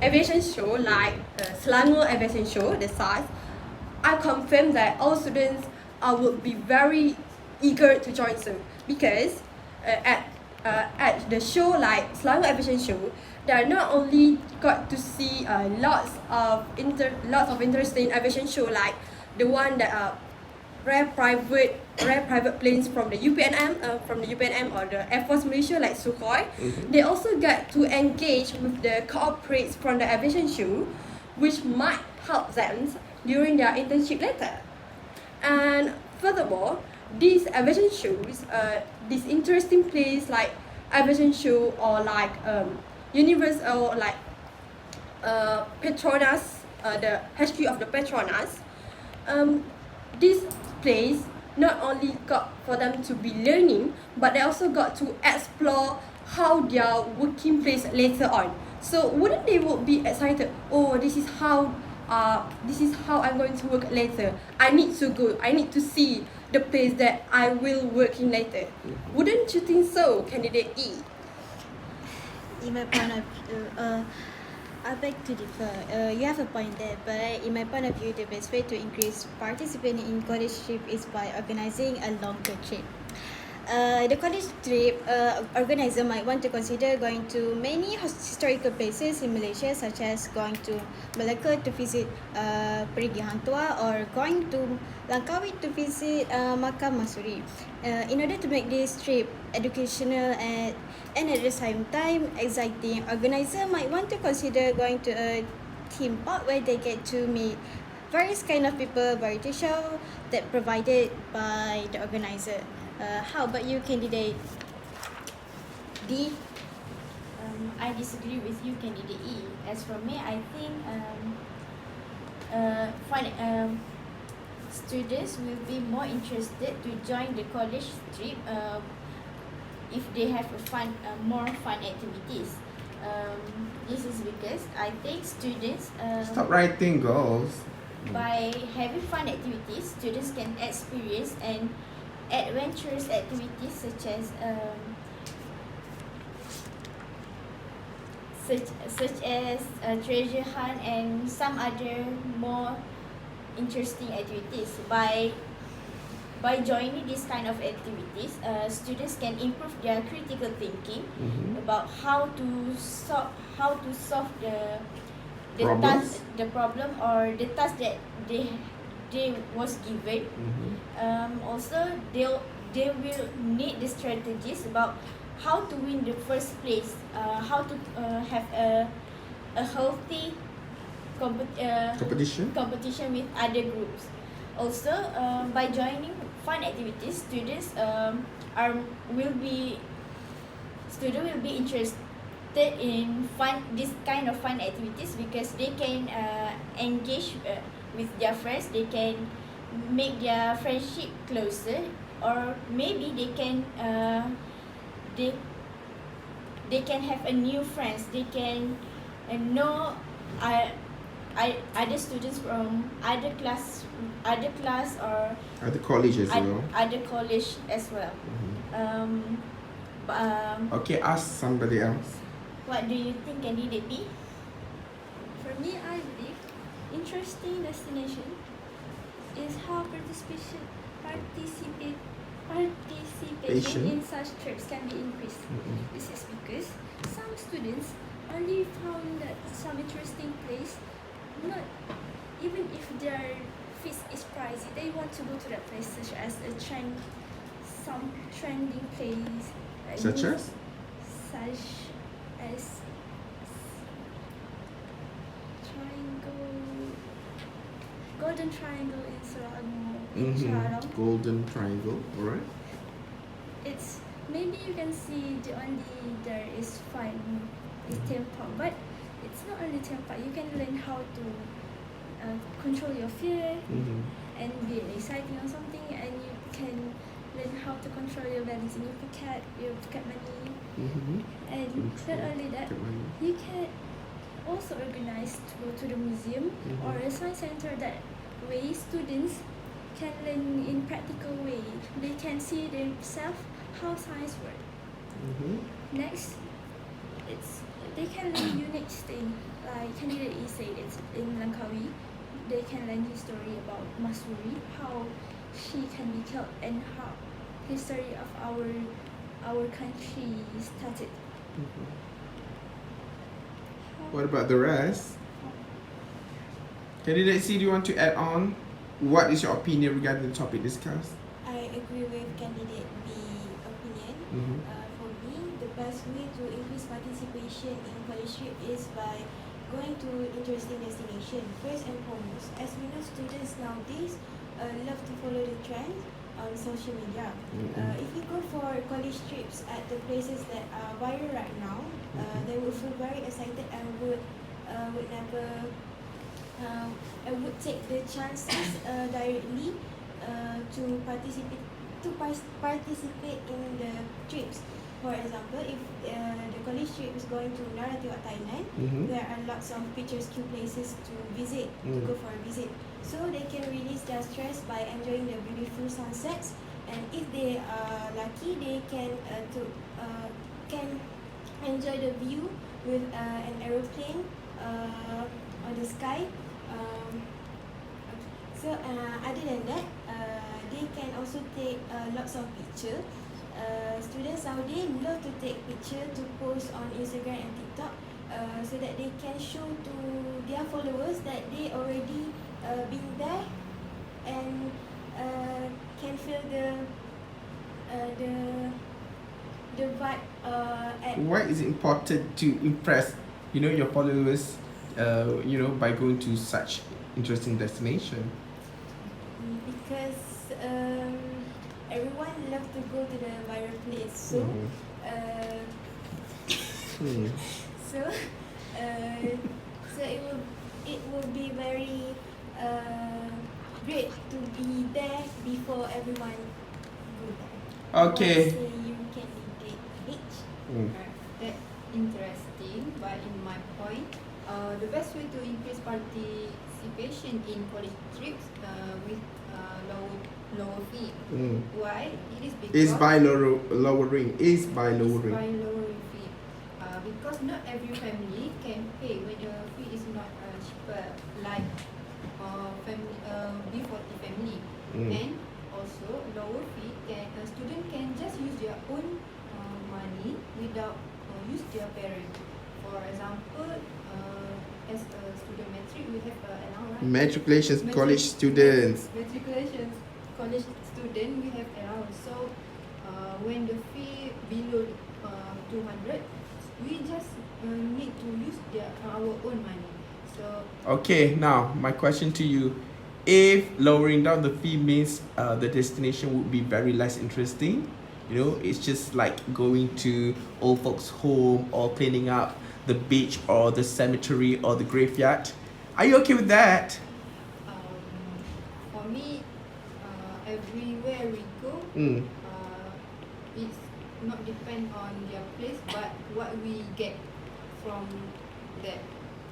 aviation show like Selangor Aviation Show, the SARS, I confirm that all students would be very eager to join soon because at the show like Selangor Aviation Show, they not only got to see lots of interesting aviation show like the one that rare private planes from the UPNM or the Air Force Malaysia like Sukhoi. They also get to engage with the corporates from the aviation show, which might help them during their internship later. And furthermore, these aviation shows, these interesting plays like aviation show or like Universe or like Petronas, the HQ of the Petronas, these plays not only got for them to be learning, but they also got to explore how their working place later on. So wouldn't they would be excited? Oh, this is how I'm going to work later. I need to go. I need to see the place that I will work in later. Wouldn't you think so, candidate E? In my point of view, I beg to differ. You have a point there, but in my point of view, the best way to increase participation in college trip is by organizing a longer trip. The college trip organizer might want to consider going to many historical places in Malaysia, such as going to Melaka to visit Perigi Hang Tuah or going to Langkawi to visit Makam Masuri. In order to make this trip educational and at the same time exciting, organizer might want to consider going to a theme park where they get to meet various kind of people, variety show that provided by the organizer. How about you, candidate D? I disagree with you, candidate E. As for me, I think students will be more interested to join the college trip if they have more fun activities. This is because I think students Stop writing goals. by having fun activities, students can experience and adventurous activities such as treasure hunt and some other more interesting activities. By joining this kind of activities, students can improve their critical thinking about how to solve the task, the problem or the task that they was given. Also, they will need the strategies about how to win the first place, how to have a healthy competition with other groups. Also, by joining fun activities, students will be interested in this kind of fun activities because they can engage with their friends. They can make their friendship closer, or maybe they can have a new friends. They can know other students from other class or Other college as well. Other college as well. Okay, ask somebody else. What do you think, candidate B? For me, I believe interesting destination is how participation in such trips can be increased. This is because some students only found that some interesting place, not even if their fees is pricey, they want to go to that place, such as some trending place. Such as Golden Triangle in Selangor. Golden Triangle, alright. It's maybe you can see there is fun is theme park, but it's not only theme park. You can learn how to control your fear and be exciting or something, and you can learn how to control your values in your pocket money. And not only that, you can also organize to go to the museum or a science center. That way students can learn in practical way. They can see themselves how science works. Next, they can learn unique thing like candidate E said, it's in Langkawi. They can learn history about Masuri, how she can be killed, and how history of our country started. What about the rest? Candidate C, do you want to add on? What is your opinion regarding the topic discussed? I agree with candidate B opinion. Mhm. For me, the best way to increase participation in college trip is by going to interesting destination. First and foremost, as we know, students nowadays love to follow the trend on social media. If you go for college trips at the places that are viral right now, they will feel very excited and would never would take the chances directly to participate in the trips. For example, if the college trip is going to Narathiwat, Thailand, there are lots of picturesque places to visit, to go for a visit. So they can release their stress by enjoying the beautiful sunsets, and if they are lucky, they can enjoy the view with an aeroplane on the sky. So other than that, they can also take lots of picture. Students nowadays love to take picture to post on Instagram and TikTok, so that they can show to their followers that they already been there, and can feel the vibe at. Why is it important to impress, your followers, by going to such interesting destination? Because everyone love to go to the viral place, so so it will be very great to be there before everyone go there. Okay. What say you, candidate H? That's interesting, but in my point, the best way to increase participation in college trips with lower fee. Why? It is because Is by lowering. It's by lowering fee. Because not every family can pay when the fee is not cheaper, like B40 family. And also lower fee, a student can just use their own money without use their parent. For example, as a student matric, we have allowance. Matriculations, college students. Matriculations, college student, we have allowance. So when the fee below 200, we just need to use our own money. So Okay, now my question to you: if lowering down the fee means the destination would be very less interesting, it's just like going to old folks' home or cleaning up the beach or the cemetery or the graveyard. Are you okay with that? for me, everywhere we go, it's not depend on their place, but what we get from there.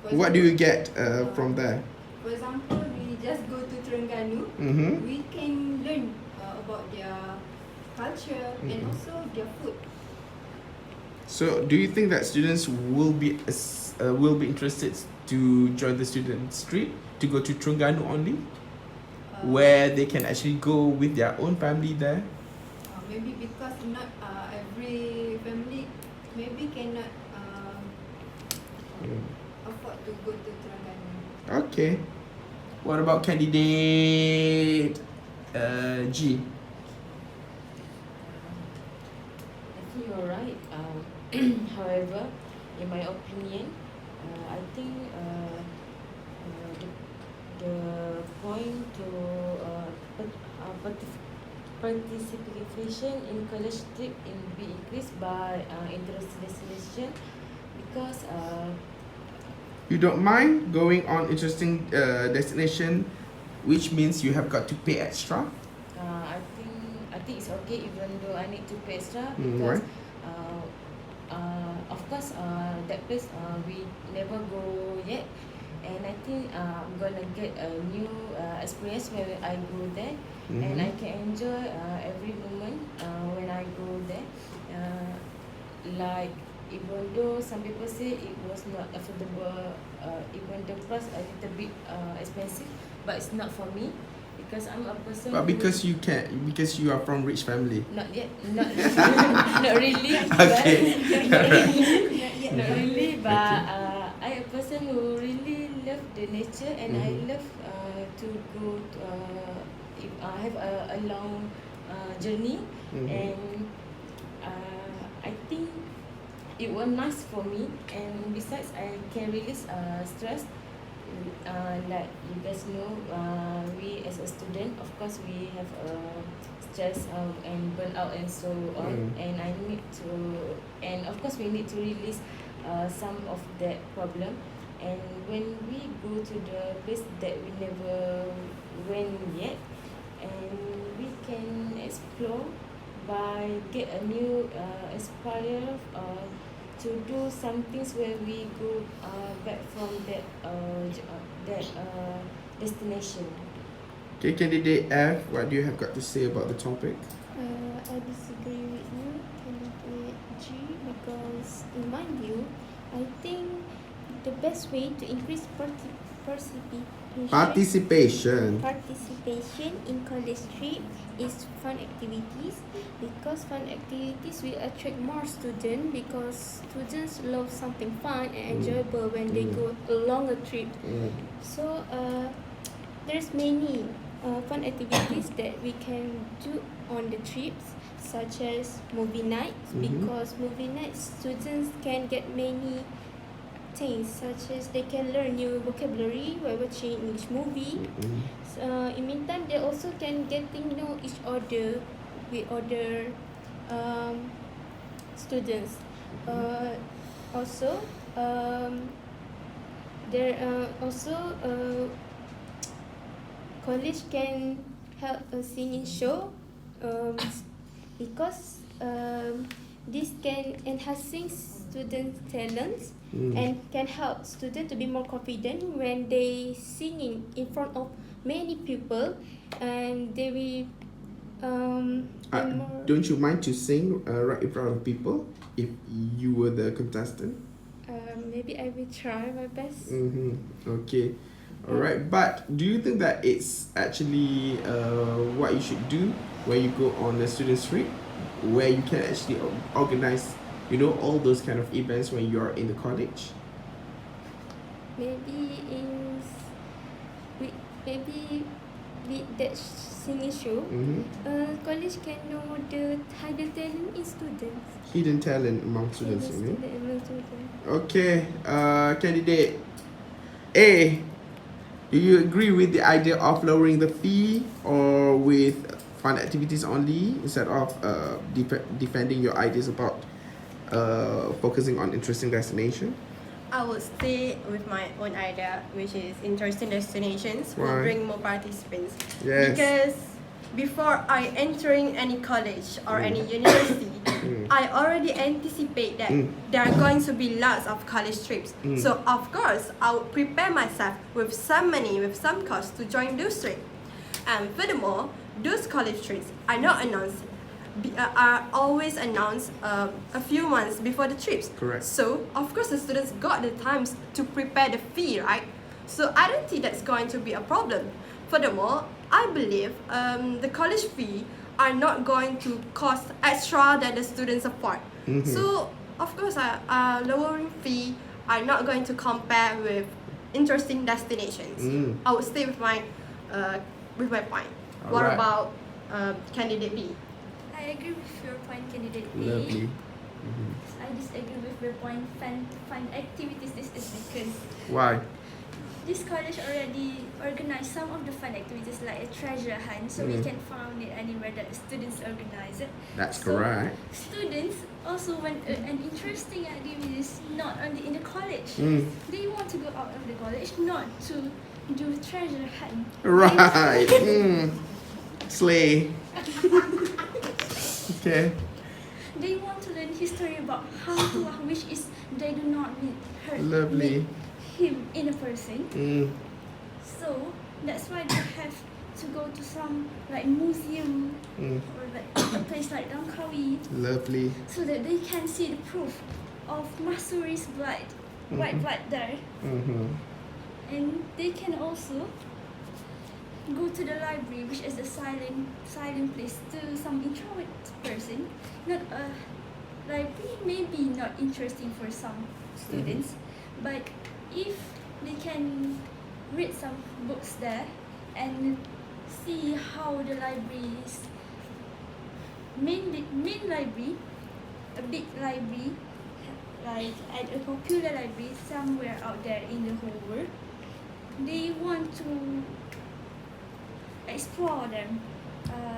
For What do you example, get from there? For example, we just go to Terengganu, we can learn about their culture and also their food. So, do you think that students will be interested to join the student street to go to Terengganu only, where they can actually go with their own family there? Maybe because not every family maybe cannot afford to go to Terengganu. Okay. What about candidate G? I think you're right. However, in my opinion, I think the point to participation in college trip be increased by interest destination, because You don't mind going on interesting destination, which means you have got to pay extra? I think it's okay even though I need to pay extra, Right. because of course that place we never go yet, and I think I'm gonna get a new experience when I go there, and I can enjoy every moment when I go there. Like, even though some people say it was not affordable even the price a little bit expensive, but it's not for me because I'm a person. But who- because you are from rich family. not yet, not not really. Okay. Not really, but I a person who really love the nature and I love to go to, if I have a long journey and I think it was nice for me, and besides I can release stress. Like you guys know, we as a student, of course, we have stress and burnout and so on, and I need to, and of course, we need to release some of that problem. And when we go to the place that we never went yet, and we can explore by get a new inspire to do some things where we go back from that destination. Okay, candidate F, what do you have got to say about the topic? I disagree with you, candidate G, because in my view, I think the best way to increase participation in college trip is fun activities, because fun activities will attract more students, because students love something fun and enjoyable when they go a longer trip. So there's many fun activities that we can do on the trips, such as movie nights, because movie nights students can get many things, such as they can learn new vocabulary while watching English movie. In meantime, they also can getting know each other with other students. Also, there also college can help a singing show, because this can enhancing student talents and can help students to be more confident when they singing in front of many people, and they will be more. Don't you mind to sing right in front of people if you were the contestant? Maybe I will try my best. Okay. Alright, but do you think that it's actually what you should do when you go on a student trip, where you can actually organize, you know, all those kind of events when you're in the college? Maybe with that singing show, college can know the hidden talent in students. Hidden talent among students, you mean? Student among students. Okay, candidate A, do you agree with the idea of lowering the fee or with fun activities only instead of defending your ideas about focusing on interesting destination? I would stay with my own idea, which is interesting destinations will Why? bring more participants. Yes. Because before I entering any college or any university, I already anticipate that there are going to be lots of college trips. So of course, I would prepare myself with some money, with some cost to join those trips. And furthermore, those college trips are not announced, are always announced a few months before the trips. Correct. So of course the students got the time to prepare the fee, right? So I don't think that's going to be a problem. Furthermore, I believe the college fee are not going to cost extra than the students afford. So of course, lowering fee are not going to compare with interesting destinations. I would stay with my point. What Alright. about candidate B? I agree with your point, candidate A. Lovely. I disagree with your point. Fun activities. This is because Why? this college already organized some of the fun activities like a treasure hunt, so we can find it anywhere that the students organize it. That's So correct. students also want an interesting activities, not only in the college. They want to go out of the college, not to do treasure hunt. Right. Slay. Okay. They want to learn history about how to which is they do not meet her. Lovely. Meet him in a person. So that's why they have to go to some like museum or like a place like Langkawi, Lovely. so that they can see the proof of Masuri's blood right there. Mm-hmm. And they can also go to the library, which is a silent place to some introvert person. Not a library maybe not interesting for some students, but if they can read some books there and see how the library is main library, a big library, like at a popular library somewhere out there in the whole world, they want to explore them.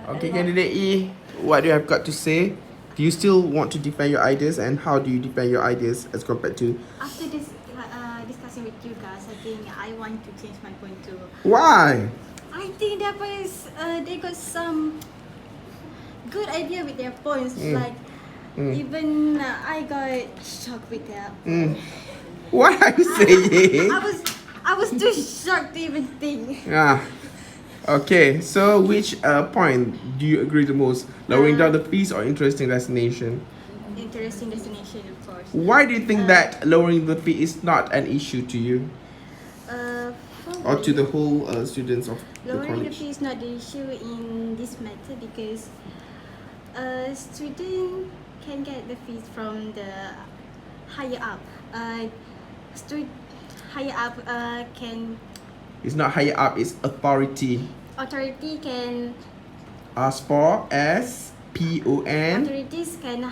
Okay, a lot. candidate E, what do you have got to say? Do you still want to defend your ideas, and how do you defend your ideas as compared to After this discussing with you guys, I think I want to change my point too. why? I think that was they got some good idea with their points. Like even I got shocked with that. What are you saying? I was too shocked to even think. Ah. Okay, so which point do you agree the most? Lowering down the fees or interesting destination? Interesting destination, of course. Why do you think that lowering the fee is not an issue to you or to the whole students of the Lowering the college? fee is not the issue in this matter because a student can get the fees from the higher up. Higher up can It's not higher up, it's authority. authority can SPON. authorities can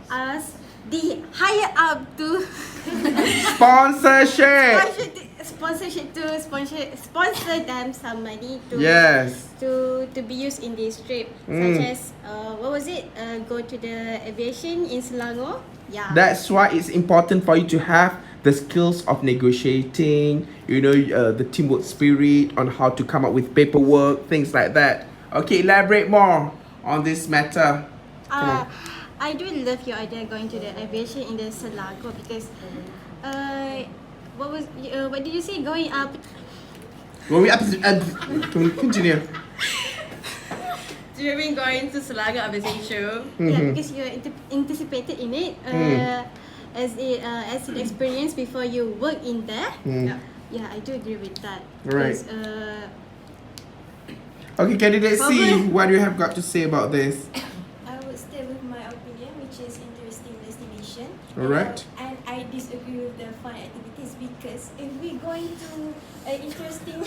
ask the higher up to Sponsorship. sponsorship to sponsor them some money to Yes. to be used in this trip, such as what was it? Go to the aviation in Selangor. Yeah. That's why it's important for you to have the skills of negotiating, the teamwork spirit, on how to come up with paperwork, things like that. Okay, elaborate more on this matter. Come on. I do love your idea going to the aviation in the Selangor because what did you say, going up? Well, can we continue? Do you mean going to Selangor Aviation Show? Yeah, because you're anticipated in it as an experience before you work in there. Yeah, I do agree with that. Right. Because, Okay, candidate C, what do you have got to say about this? I would stay with my opinion, which is interesting destination. Alright. And I disagree with the fun activities because if we going to an interesting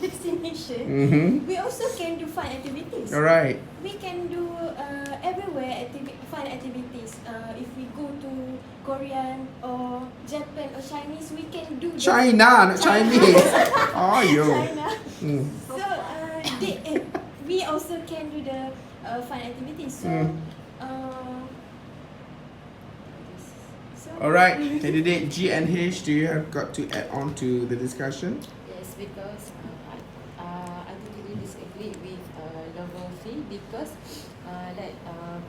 destination, we also can do fun activities. Alright. We can do everywhere fun activities. If we go to Korean or Japan or Chinese, we can do China, not Chinese. Oh, yo. China. So we also can do the fun activities. So, Alright, candidate G and H, do you have got to add on to the discussion? Yes, because I totally disagree with lower fee because like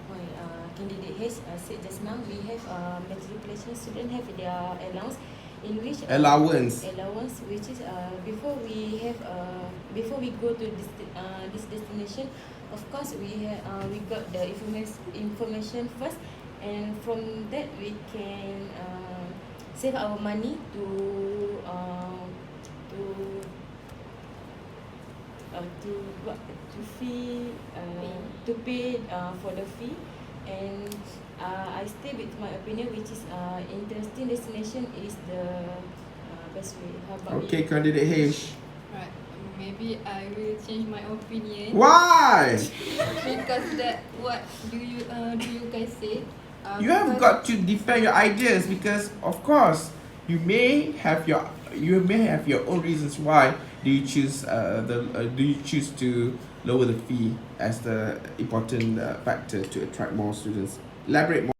point candidate H said just now, we have matriculation students have their allowance in which Allowance. which is before we go to this destination, of course we got the information first, and from that we can save our money to pay for the fee, and I stay with my opinion, which is interesting destination is the best way. How about Okay, you? candidate H. Right. Maybe I will change my opinion. Why? Because that what do you guys say? You have got to defend your ideas because, of course, you may have your own reasons why do you choose to lower the fee as the important factor to attract more students. Elaborate more.